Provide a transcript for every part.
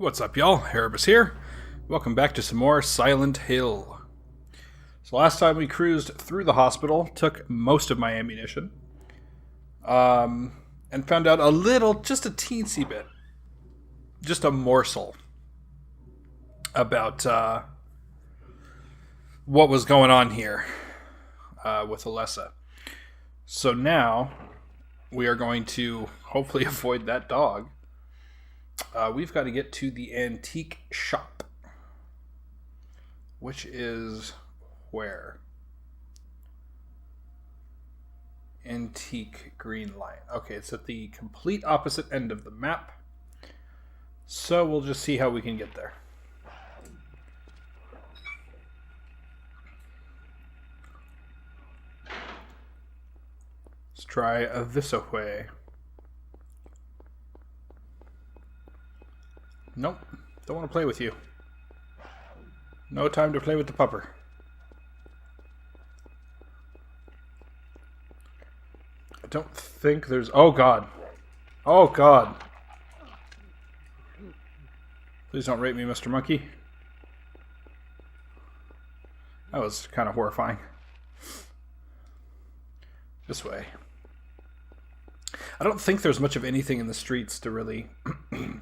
What's up, y'all? Erebus here. Welcome back to some more Silent Hill. So last time we cruised through the hospital, took most of my ammunition, and found out a little, just a teensy bit, just a morsel about what was going on here with Alessa. So now we are going to hopefully avoid that dog. We've got to get to the antique shop, which is where? Antique green line. Okay, it's at the complete opposite end of the map. So we'll just see how we can get there. Let's try this way. Nope, don't want to play with you. No time to play with the pupper. I don't think there's... Oh, God. Oh, God. Please don't rape me, Mr. Monkey. That was kind of horrifying. This way. I don't think there's much of anything in the streets to really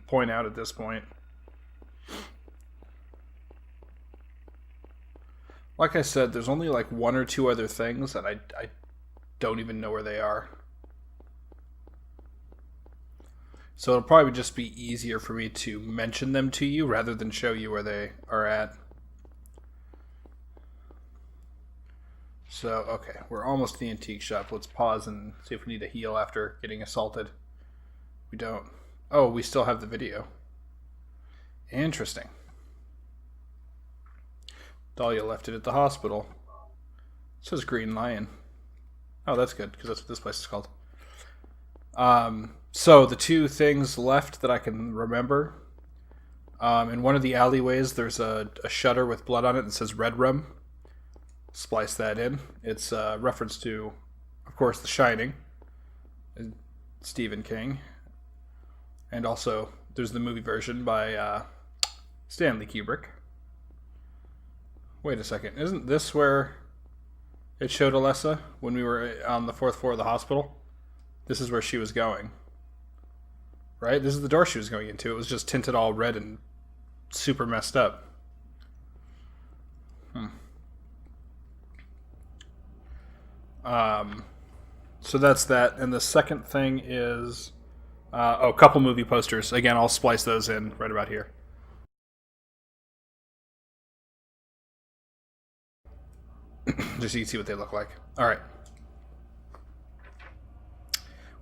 point out at this point. Like I said, there's only like one or two other things, and I don't even know where they are. So it'll probably just be easier for me to mention them to you rather than show you where they are at. So, okay, we're almost at the antique shop. Let's pause and see if we need to heal after getting assaulted. We don't. Oh, we still have the video. Interesting. Dahlia left it at the hospital. It says Green Lion. Oh, that's good, because that's what this place is called. So, the two things left that I can remember. In one of the alleyways, there's a shutter with blood on it that says Red Room. Splice that in. It's a reference to, of course, The Shining, Stephen King, and also there's the movie version by Stanley Kubrick. Wait a second, isn't this where it showed Alessa when we were on the 4th floor of the hospital? This is where she was going, right? This is the door she was going into. It was just tinted all red and super messed up. So that's that. And the second thing is, a couple movie posters. Again, I'll splice those in right about here. Just so you can see what they look like. All right.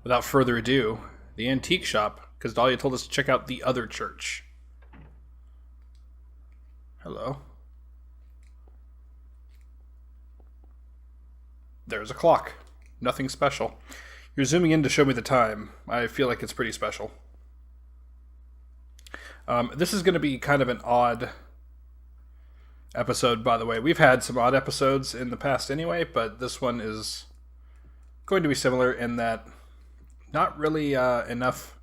Without further ado, the antique shop, because Dahlia told us to check out the other church. Hello. There's a clock. Nothing special. You're zooming in to show me the time. I feel like it's pretty special. This is going to be kind of an odd episode, by the way. We've had some odd episodes in the past anyway, but this one is going to be similar in that not really enough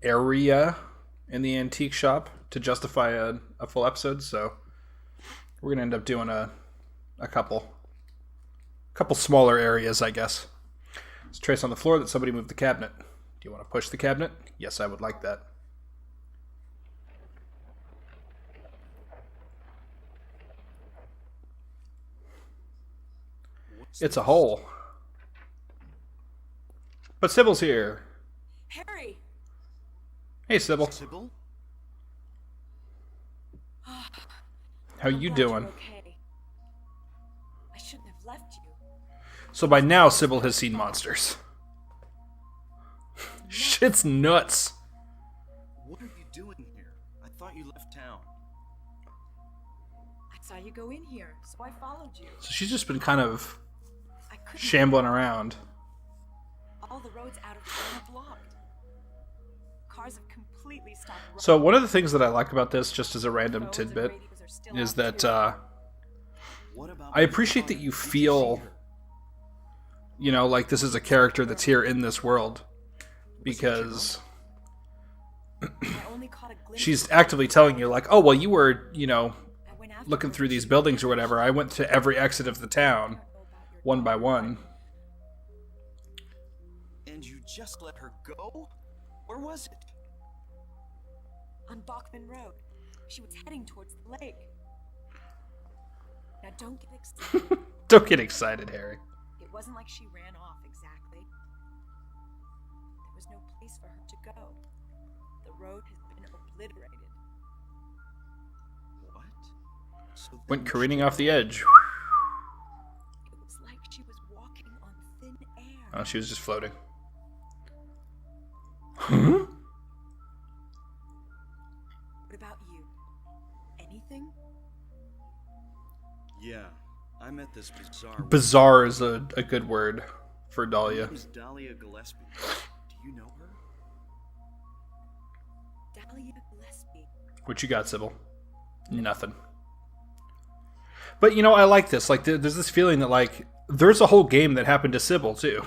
area in the antique shop to justify a full episode, so we're going to end up doing a couple smaller areas, I guess. Let's trace on the floor that somebody moved the cabinet. Do you want to push the cabinet? Yes, I would like that. It's a hole. But Cybil's here. Harry! Hey, Cybil. Cybil? How you doing? Okay. I shouldn't have left you. So by now, Cybil has seen monsters. Shit's nuts. What are you doing here? I thought you left town. I saw you go in here, so I followed you. So she's just been kind of I couldn't. shambling around. All the roads out of town are blocked. Cars have completely stopped running. So one of the things that I like about this, just as a random Phones and tidbit, radios are still is off, that too. What about I appreciate that you feel, you know, like this is a character that's here in this world. Because I only caught a glimpse she's actively telling you, like, oh, well, you were, I went after looking her. through these buildings or whatever. I went to every exit of the town, I don't know about your one by daughter. one. And you just let her go? Where was it? On Bachman Road. She was heading towards the lake. Now don't get excited. Don't get excited, Harry. It wasn't like she ran off exactly. There was no place for her to go. The road has been obliterated. What? So Went then careening she- off the edge. It was like she was walking on thin air. Oh, she was just floating. Huh? What about you? Anything? Yeah, I met this bizarre. Bizarre is a good word for Her Dahlia. name's Dahlia Gillespie. Do you know her? Dahlia Gillespie. What you got, Cybil? Nothing. But, I like this. Like, there's this feeling that, like, there's a whole game that happened to Cybil, too.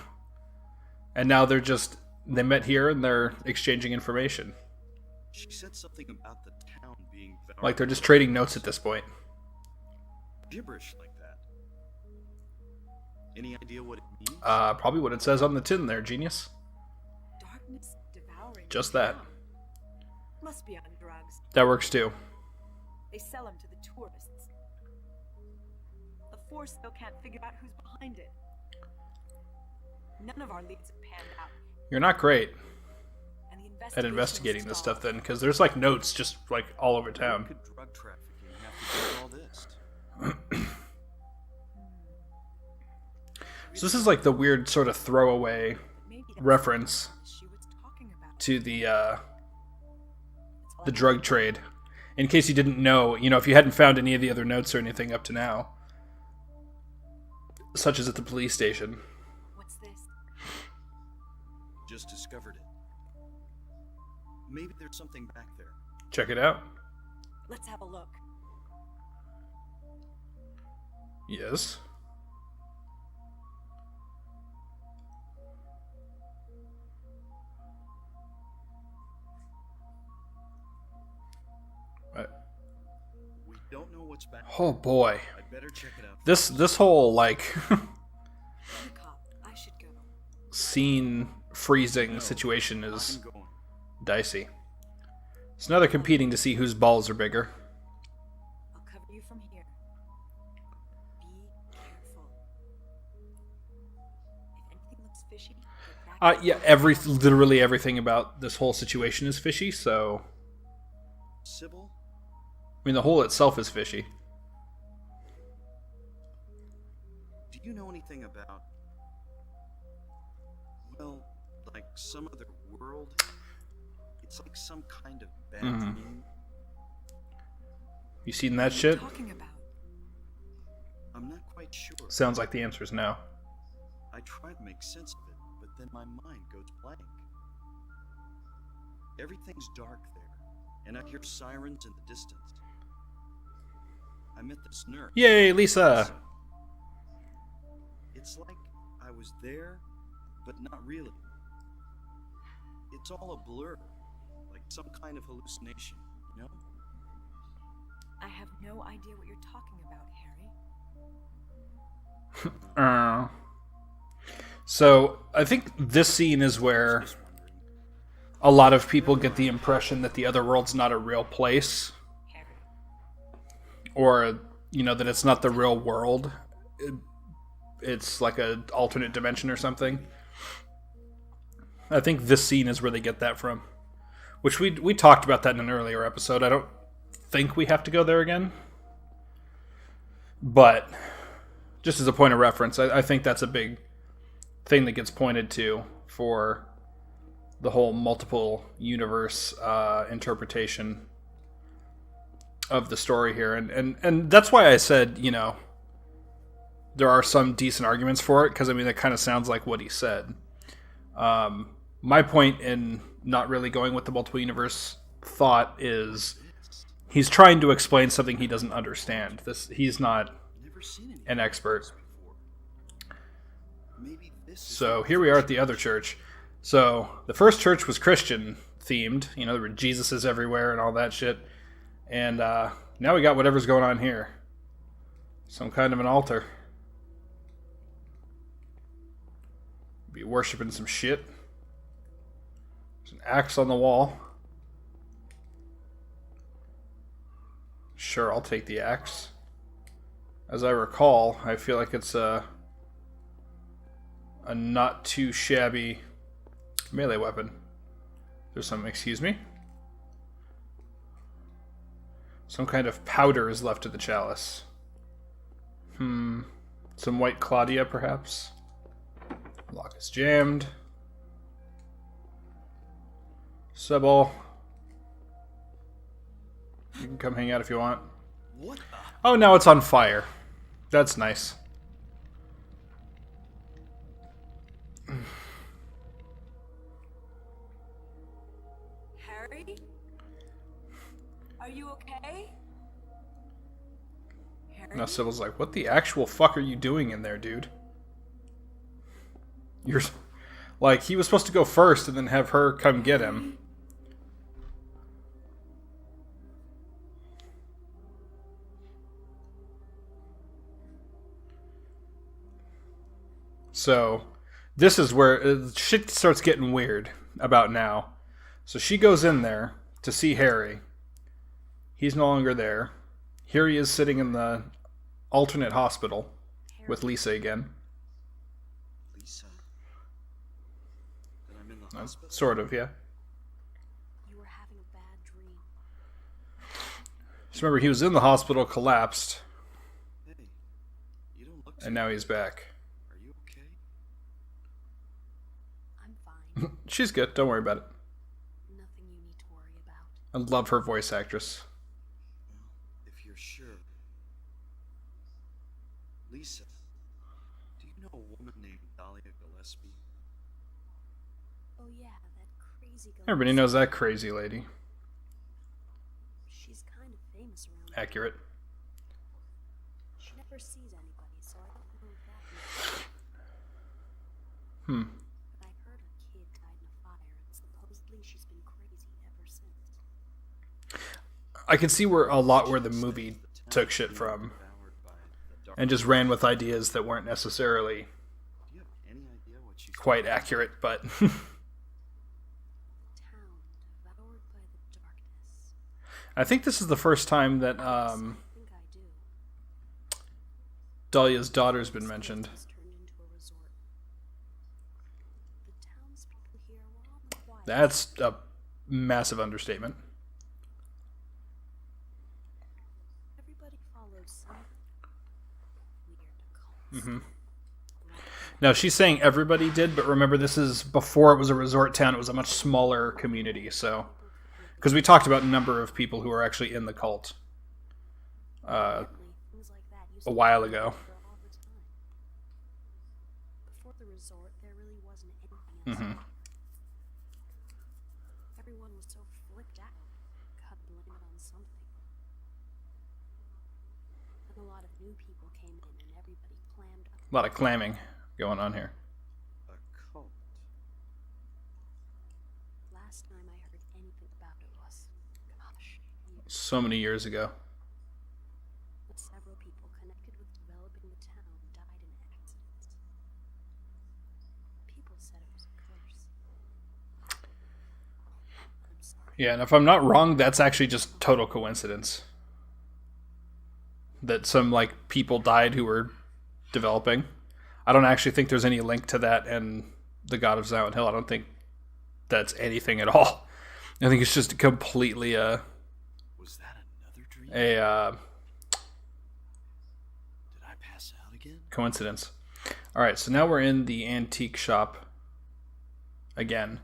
And now they met here and they're exchanging information. She said something about the town being Like, they're just trading notes at this point. gibberish like that. Any idea what it means? Probably what it says on the tin there, genius. Darkness devouring. Just the that. town. Must be on drugs. That works, too. They sell them to the tourists. The Force still can't figure out who's behind it. None of our leads have panned out. You're not great And the at investigation investigating this stalled. stuff, then, because there's, like, notes just, like, all over How town. could drug trafficking have to do with all this? So this is, like, the weird sort of throwaway Maybe that's reference what she was talking about. to It's all the drug trade. In case you didn't know, if you hadn't found any of the other notes or anything up to now, such as at the police station. What's this? Just discovered it. Maybe there's something back there. Check it out. Let's have a look. Yes. We don't know what's back Oh boy, I'd better check it out. this whole like I'm a cop. I should go. scene freezing No, situation is I'm going. dicey. So now they're competing to see whose balls are bigger. I'll cover you from here. Be careful. If anything looks fishy, get back to Yeah, literally everything about this whole situation is fishy. So Cybil? I mean, the hole itself is fishy. Do you know anything about, well, like some other world? It's like some kind of bad Mhm. dream. You seen that What are shit? you talking about? I'm not quite sure. Sounds like the answer is no. I try to make sense of it, but then my mind goes blank. Everything's dark there, and I hear sirens in the distance. I met this nurse. Yay, Lisa! It's like I was there, but not really. It's all a blur, like some kind of hallucination, you know? I have no idea what you're talking about, Harry. So I think this scene is where Just wondering. a lot of people get the impression that the other world's not a real place, Harry. or that it's not the real world. It's like an alternate dimension or something. I think this scene is where they get that from, which we talked about that in an earlier episode. I don't think we have to go there again, but just as a point of reference, I think that's a big thing that gets pointed to for the whole multiple universe interpretation of the story here, and that's why I said there are some decent arguments for it, because I mean that kind of sounds like what he said. My point in not really going with the multiple universe thought is he's trying to explain something he doesn't understand. He's not Never seen anything an expert. before. Maybe this is So here we are at the other church. So the first church was Christian, themed. You know, there were Jesuses everywhere and all that shit. And now we got whatever's going on here. Some kind of an altar. Be worshipping some shit. There's an axe on the wall. Sure, I'll take the axe. As I recall, I feel like it's a not too shabby melee weapon. There's some, excuse me. Some kind of powder is left of the chalice. Some white Claudia, perhaps? Lock is jammed. Cybil. You can come hang out if you want. What? Oh, now it's on fire. That's nice. Harry? Are you okay? Harry? Now Sybil's like, what the actual fuck are you doing in there, dude? You're... Like, he was supposed to go first and then have her come get him. So, this is where shit starts getting weird about now. So she goes in there to see Harry. He's no longer there. Here he is sitting in the alternate hospital with Lisa again. Lisa? That I'm in the hospital? Sort of, yeah. You were having a bad dream. Just remember, he was in the hospital, collapsed, Hey, you don't look and now he's back. Are you okay? I'm fine. She's good, don't worry about it. Nothing you need to worry about. I love her voice actress. Well, if you're sure. Lisa, do you know a woman named Dahlia Gillespie? Oh yeah, that crazy girl. Everybody knows that crazy lady. She's kind of famous around here. Accurate. She never sees anybody, so I don't know if that means. But I heard a kid died in a fire, and supposedly she's been crazy ever since. I can see where a lot where the movie took shit from and just ran with ideas that weren't necessarily Do you have any idea what she's quite accurate, but Town devoured by the darkness. I think this is the first time that I think I do. Dahlia's daughter's been mentioned. It's turned into a resort. The townspeople here were all quiet. That's a massive understatement. Everybody followed some weird cult. Now, she's saying everybody did, but remember, this is before it was a resort town. It was a much smaller community, so... Because we talked about a number of people who are actually in the cult Things like that used a to while happen ago. here all the time. Before the resort, there really wasn't anything else. Everyone was so flipped out. God blame it on something. And a lot of new people came in, and everybody clammed up. A lot of clamming going on here. a cult? Last time I heard anything about it was, gosh, years. So many years ago. But several people connected with developing the town died in accidents. People said it was a curse. I'm sorry. Yeah, and if I'm not wrong, that's actually just total coincidence. That some, like, people died who were developing. I don't actually think there's any link to that and the God of Silent Hill. I don't think that's anything at all. I think it's just completely Was that another dream? a Did I pass out again? coincidence. All right, so now we're in the antique shop again.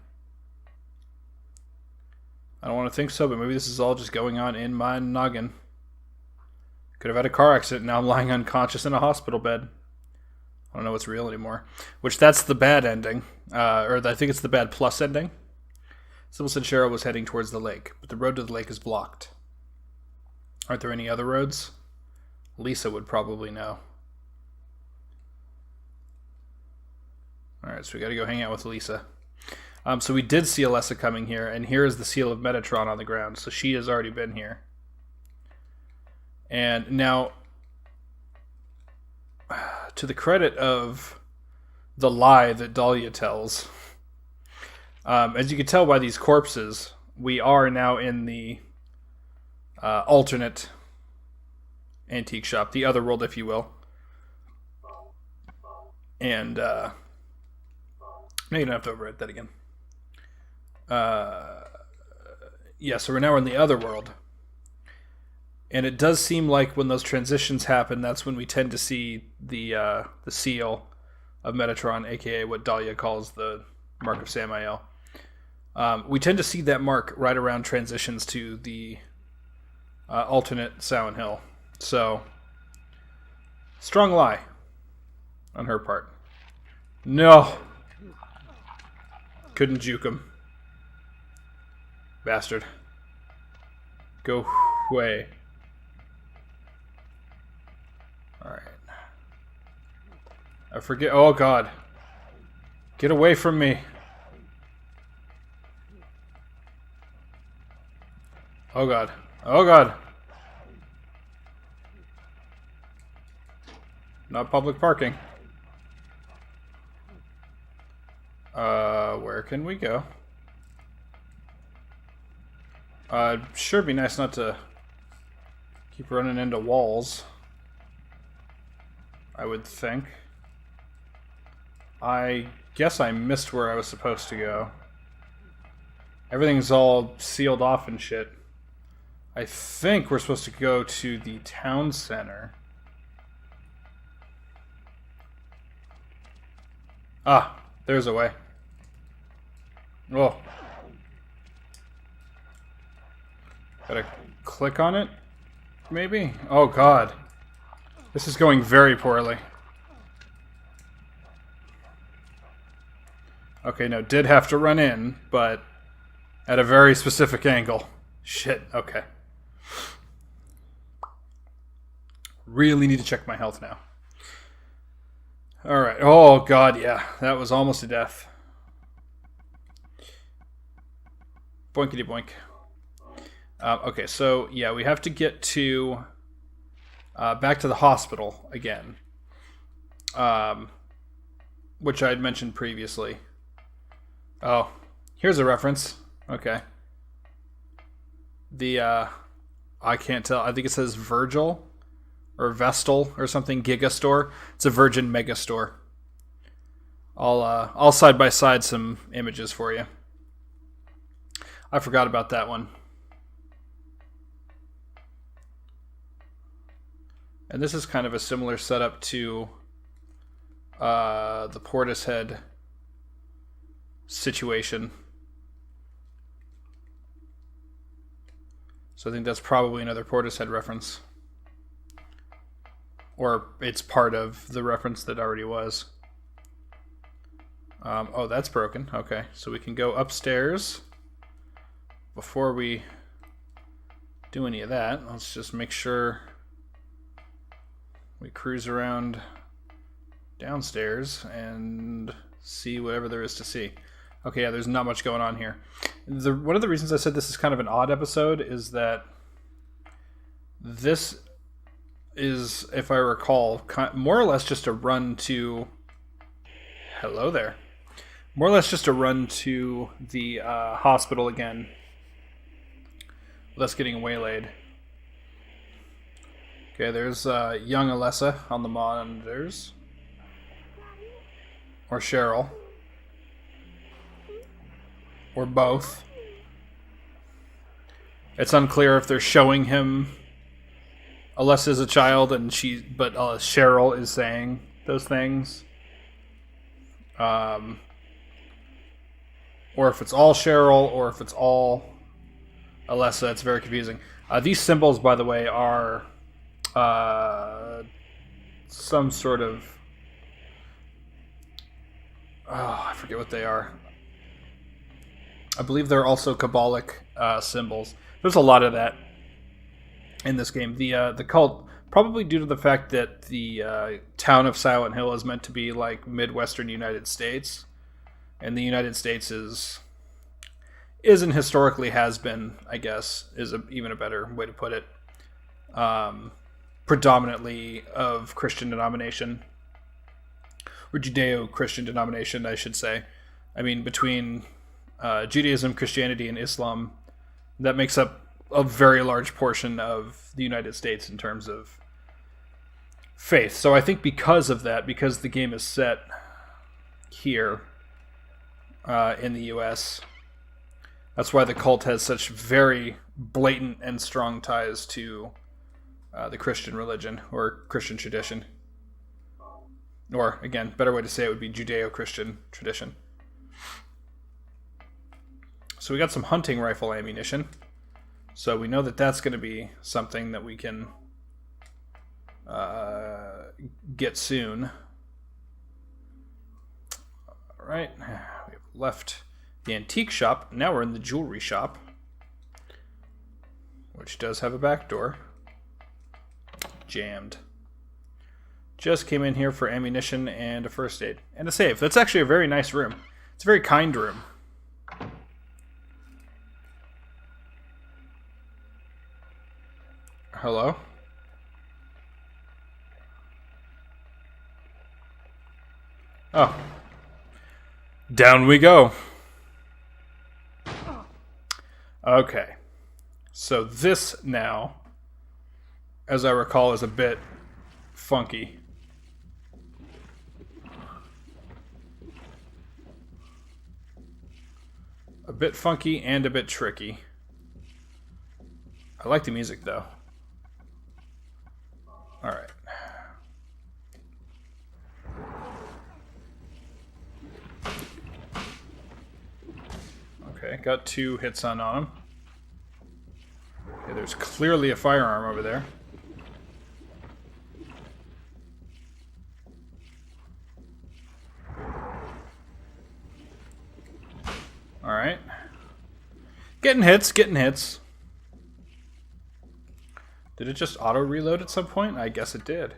I don't want to think so, but maybe this is all just going on in my noggin. Could have had a car accident. Now I'm lying unconscious in a hospital bed. I don't know what's real anymore. Which, that's the bad ending. Or I think it's the bad plus ending. Cybil said Cheryl was heading towards the lake, but the road to the lake is blocked. Aren't there any other roads? Lisa would probably know. Alright, so we gotta go hang out with Lisa. So we did see Alessa coming here, and here is the seal of Metatron on the ground. So she has already been here. And now, to the credit of the lie that Dahlia tells, as you can tell by these corpses, we are now in the alternate antique shop, the other world, if you will. And no, you don't have to overwrite that again. Yeah, so we're now in the other world. And it does seem like when those transitions happen, that's when we tend to see the seal of Metatron, aka what Dahlia calls the Mark of Samael. We tend to see that mark right around transitions to the alternate Silent Hill. So, strong lie on her part. No! Couldn't juke him. Bastard. Go away. Alright. I forget. Oh, God. Get away from me. Oh, God. Oh, God. Not public parking. Where can we go? Sure be nice not to keep running into walls. I would think. I guess I missed where I was supposed to go. Everything's all sealed off and shit. I think we're supposed to go to the town center. Ah, there's a way. Oh. Gotta click on it? Maybe? Oh, God. This is going very poorly. Okay, no, did have to run in, but at a very specific angle. Shit, okay. Really need to check my health now. Alright, oh God, yeah, that was almost a death. Boinkity boink. Okay, so, yeah, we have to get to... back to the hospital again. Which I had mentioned previously. Oh, here's a reference. Okay. The, I can't tell. I think it says Virgil or Vestal or something. Giga Store. It's a Virgin Mega Store. I'll side by side some images for you. I forgot about that one. And this is kind of a similar setup to the Portishead situation. So I think that's probably another Portishead reference. Or it's part of the reference that already was. Oh, that's broken. Okay, so we can go upstairs. Before we do any of that, let's just make sure we cruise around downstairs and see whatever there is to see. Okay, yeah, there's not much going on here. One of the reasons I said this is kind of an odd episode is that this is, if I recall, more or less just a run to... Hello there. More or less just a run to the hospital again. Less getting waylaid. Okay, there's young Alessa on the monitors. Or Cheryl. Or both. It's unclear if they're showing him Alessa as a child, but Cheryl is saying those things. Or if it's all Cheryl, or if it's all Alessa. It's very confusing. These symbols, by the way, are some sort of... Oh, I forget what they are. I believe they're also Kabbalic symbols. There's a lot of that in this game. The cult, probably due to the fact that the town of Silent Hill is meant to be like Midwestern United States, and the United States is is and historically has been, I guess, is even a better way to put it, predominantly of Christian denomination, or Judeo-Christian denomination, I should say. I mean, between Judaism, Christianity, and Islam, that makes up a very large portion of the United States in terms of faith. So I think because of that, because the game is set here in the US, that's why the cult has such very blatant and strong ties to the Christian religion or Christian tradition. Or, again, better way to say it would be Judeo-Christian tradition. So we got some hunting rifle ammunition. So we know that that's going to be something that we can get soon. Alright, we have left the antique shop. Now we're in the jewelry shop, which does have a back door. Jammed. Just came in here for ammunition and a first aid. And a save. That's actually a very nice room. It's a very kind room. Hello? Oh. Down we go. Okay. So this now, as I recall, is a bit funky. A bit funky and a bit tricky. I like the music though. Alright. Okay, got 2 hits on him. Okay, there's clearly a firearm over there. Alright. Getting hits, getting hits. Did it just auto-reload at some point? I guess it did.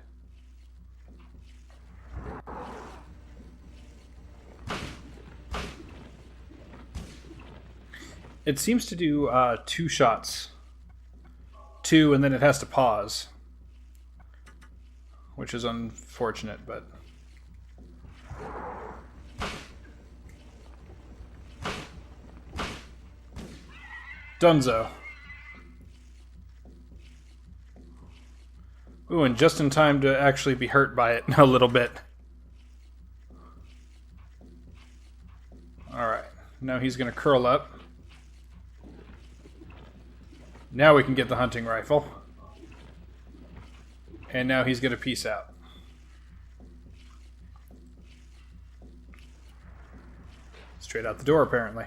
It seems to do 2 shots. 2, and then it has to pause. Which is unfortunate, but... Dunzo. Ooh, and just in time to actually be hurt by it a little bit. Alright, now he's going to curl up. Now we can get the hunting rifle. And now he's going to peace out. Straight out the door, apparently.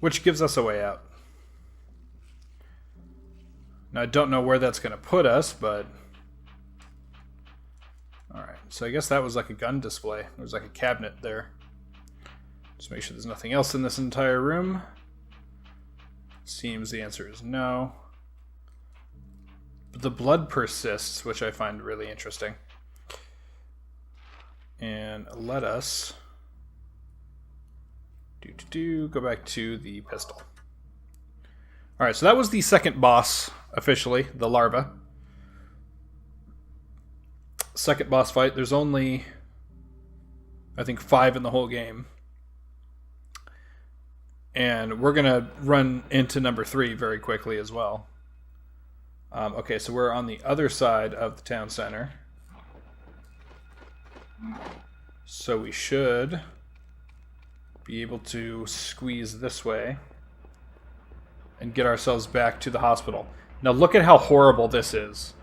Which gives us a way out. Now, I don't know where that's going to put us, but... Alright, so I guess that was like a gun display. There's like a cabinet there. Just make sure there's nothing else in this entire room. Seems the answer is no. But the blood persists, which I find really interesting. And let us... go back to the pistol. Alright, so that was the second boss, officially, the larva. Second boss fight. There's only, I think, 5 in the whole game. And we're going to run into number 3 very quickly as well. Okay, so we're on the other side of the town center. So we should be able to squeeze this way and get ourselves back to the hospital. Now look at how horrible this is.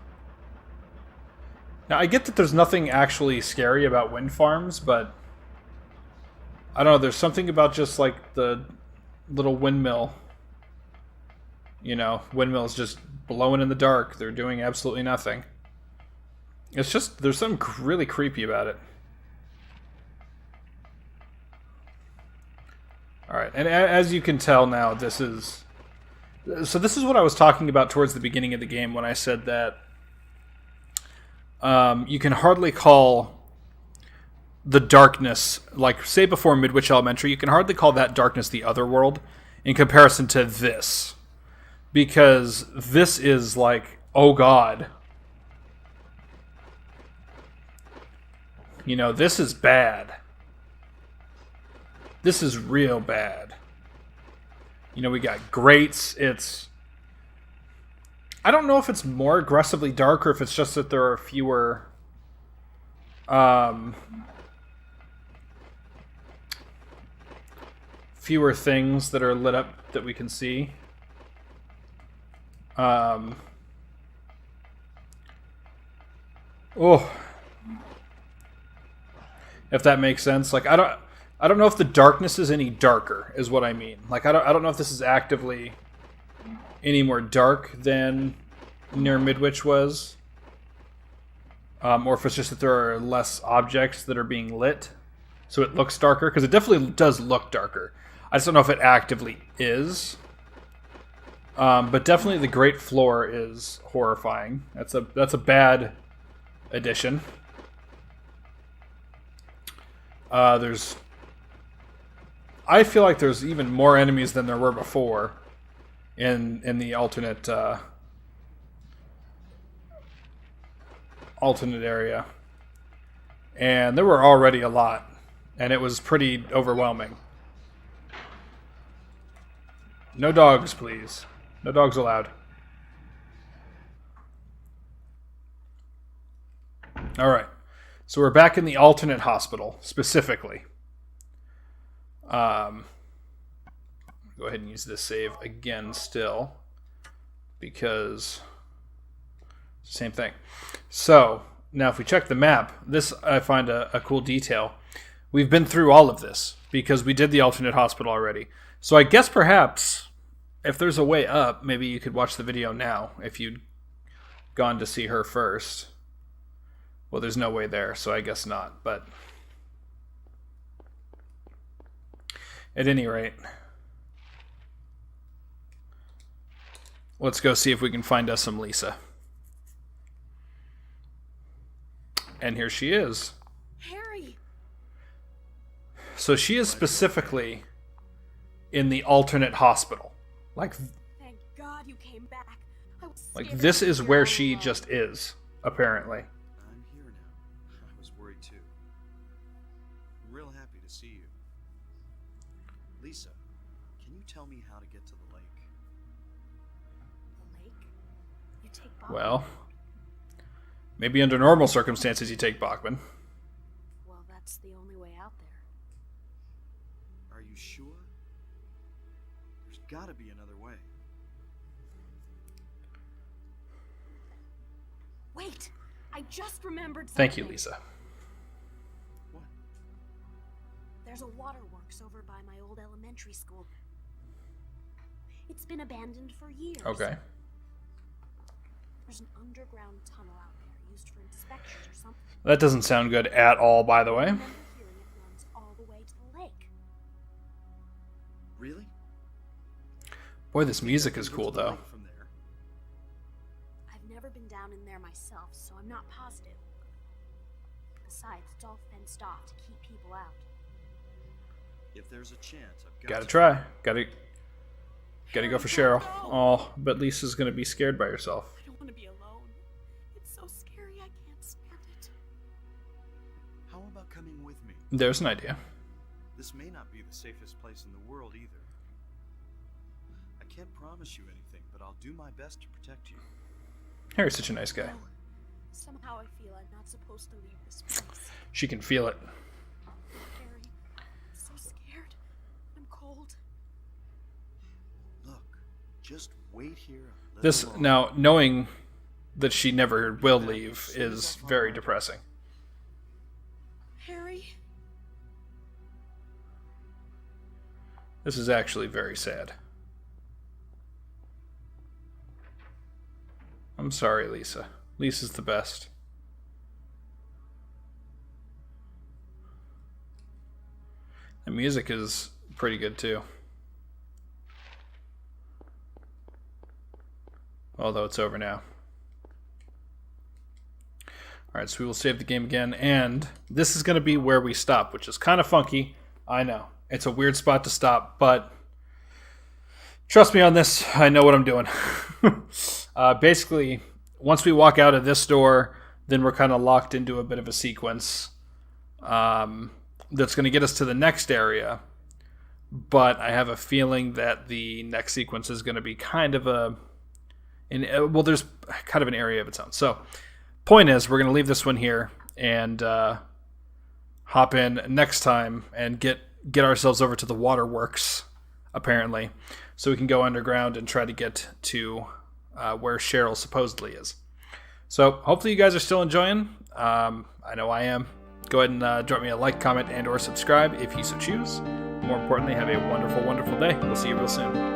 Now I get that there's nothing actually scary about wind farms, but I don't know, there's something about just like the little windmill. You know, windmills just blowing in the dark. They're doing absolutely nothing. It's just, there's something really creepy about it. Alright, and as you can tell now, this is... So this is what I was talking about towards the beginning of the game when I said that you can hardly call the darkness, like, say before Midwich Elementary, you can hardly call that darkness the other world in comparison to this. Because this is like, oh god. You know, this is bad. This is real bad. You know, we got grates. It's... I don't know if it's more aggressively dark or if it's just that there are fewer... fewer things that are lit up that we can see. Oh. If that makes sense. Like, I don't know if the darkness is any darker, is what I mean. Like, I don't know if this is actively any more dark than near Midwich was. Or if it's just that there are less objects that are being lit. So it looks darker. Because it definitely does look darker. I just don't know if it actively is. But definitely the Great Floor is horrifying. That's a bad addition. There's... I feel like there's even more enemies than there were before in the alternate area. And there were already a lot. And it was pretty overwhelming. No dogs, please. No dogs allowed. Alright. So we're back in the alternate hospital, specifically. Go ahead and use this save again still. Because... same thing. So, now if we check the map, this I find a cool detail. We've been through all of this, because we did the alternate hospital already. So I guess perhaps... if there's a way up, maybe you could watch the video now if you'd gone to see her first. Well, there's no way there, so I guess not. But at any rate, let's go see if we can find us some Lisa. And here she is. Harry! So she is specifically in the alternate hospital. Like, Thank God you came back. I was like scared this of is you where all she along. just is, apparently. I'm here now. I was worried too. I'm real happy to see you. Lisa, can you tell me how to get to the lake? The lake? You take Bob? Well, maybe under normal circumstances you take Bachman. Well, that's the only way out there. Are you sure? There's gotta be another way. Wait! I just remembered something. Thank you, Lisa. What? There's a waterworks over by my old elementary school. It's been abandoned for years. Okay. There's an underground tunnel out there used for inspections or something. That doesn't sound good at all, by the I way. remember hearing it runs all the way to the lake. Really? Boy, this music is cool, Go to the though. lake from there. I've never been down in there myself, so I'm not positive. Besides, it's all fenced off to keep people out. If there's a chance, I've got Gotta to try. Gotta go for Harry, Cheryl. don't go. Oh, but Lisa's gonna be scared by herself. I don't want to be alone. It's so scary, I can't stand it. How about coming with me? There's an idea. This may not be the safest place in the world either. I can't promise you anything, but I'll do my best to protect you. Harry's such a nice guy. No. Somehow I feel I'm not supposed to leave this place. She can feel it. Harry, I'm so scared. I'm cold. Look, just wait here a little This, longer. now, knowing that she never will leave is very depressing. Harry? This is actually very sad. I'm sorry, Lisa. Lisa's the best. The music is pretty good too. Although it's over now. Alright, so we will save the game again, and this is going to be where we stop, which is kind of funky. I know. It's a weird spot to stop, but trust me on this, I know what I'm doing. Basically, once we walk out of this door, then we're kind of locked into a bit of a sequence that's going to get us to the next area. But I have a feeling that the next sequence is going to be kind of there's kind of an area of its own. So, point is, we're going to leave this one here and hop in next time and get ourselves over to the waterworks, apparently, so we can go underground and try to get to where Cheryl supposedly is. So, hopefully you guys are still enjoying. I know I am. Go ahead and drop me a like, comment, and or subscribe if you so choose. More importantly, have a wonderful, wonderful day. We'll see you real soon.